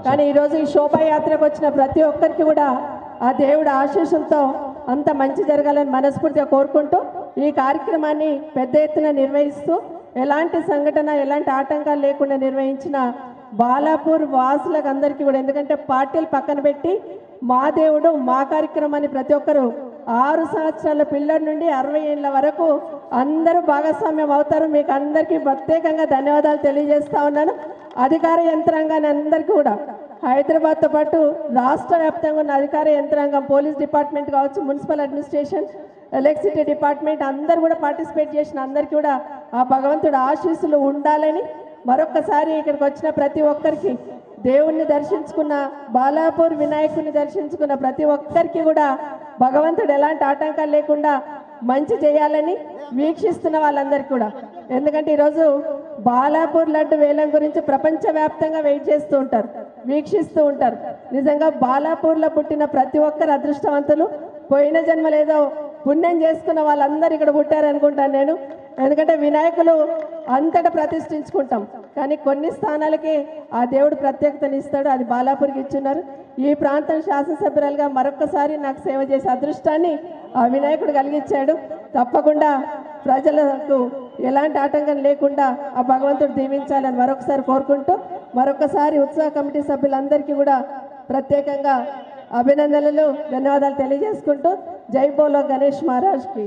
కానీ ఈరోజు ఈ శోభాయాత్రకు వచ్చిన ప్రతి ఒక్కరికి కూడా ఆ దేవుడి ఆశీస్సులతో అంత మంచి జరగాలని మనస్ఫూర్తిగా కోరుకుంటూ ఈ కార్యక్రమాన్ని పెద్ద ఎత్తున నిర్వహిస్తూ ఎలాంటి సంఘటన ఎలాంటి ఆటంకాలు లేకుండా నిర్వహించిన బాలాపూర్ వాసులకు అందరికీ కూడా, ఎందుకంటే పార్టీలు పక్కన పెట్టి మా దేవుడు మా కార్యక్రమాన్ని ప్రతి ఒక్కరు 6 సంవత్సరాల పిల్లల నుండి 60 ఏళ్ళ వరకు అందరూ భాగస్వామ్యం అవుతారు. మీకు అందరికీ ప్రత్యేకంగా ధన్యవాదాలు తెలియజేస్తా ఉన్నాను. అధికార యంత్రాంగాన్ని అందరికీ కూడా హైదరాబాద్తో పాటు రాష్ట్ర వ్యాప్తంగా ఉన్న అధికార యంత్రాంగం, పోలీస్ డిపార్ట్మెంట్ కావచ్చు, మున్సిపల్ అడ్మినిస్ట్రేషన్, ఎలక్ట్రిసిటీ డిపార్ట్మెంట్ అందరూ కూడా పార్టిసిపేట్ చేసిన అందరికీ కూడా ఆ భగవంతుడు ఆశీస్సులు ఉండాలని మరొక్కసారి ఇక్కడికి వచ్చిన ప్రతి ఒక్కరికి, దేవుణ్ణి దర్శించుకున్న బాలాపూర్ వినాయకుడిని దర్శించుకున్న ప్రతి ఒక్కరికి కూడా భగవంతుడు ఎలాంటి ఆటంకాలు లేకుండా మంచి చేయాలని వీక్షిస్తున్న వాళ్ళందరికీ కూడా. ఎందుకంటే ఈరోజు బాలాపూర్ లడ్డు వేలం గురించి ప్రపంచవ్యాప్తంగా వెయిట్ చేస్తూ ఉంటారు, వీక్షిస్తూ ఉంటారు. నిజంగా బాలాపూర్లో పుట్టిన ప్రతి ఒక్కరు అదృష్టవంతులు. పోయిన జన్మలేదో పుణ్యం చేసుకున్న వాళ్ళందరూ ఇక్కడ పుట్టారనుకుంటాను నేను. ఎందుకంటే వినాయకులు అంతటా ప్రతిష్ఠించుకుంటాం, కానీ కొన్ని స్థానాలకి ఆ దేవుడు ప్రత్యేకతని ఇస్తాడు. అది బాలాపూర్కి ఇచ్చున్నారు. ఈ ప్రాంతం శాసనసభ్యురాలుగా మరొక్కసారి నాకు సేవ చేసే అదృష్టాన్ని ఆ వినాయకుడు కలిగించాడు. తప్పకుండా ప్రజలకు ఎలాంటి ఆటంకం లేకుండా ఆ భగవంతుడు దీవించాలని మరొకసారి కోరుకుంటూ, మరొకసారి ఉత్సవ కమిటీ సభ్యులందరికీ కూడా ప్రత్యేకంగా అభినందనలు, ధన్యవాదాలు తెలియజేసుకుంటూ, జై బోలో గణేష్ మహారాజ్కి.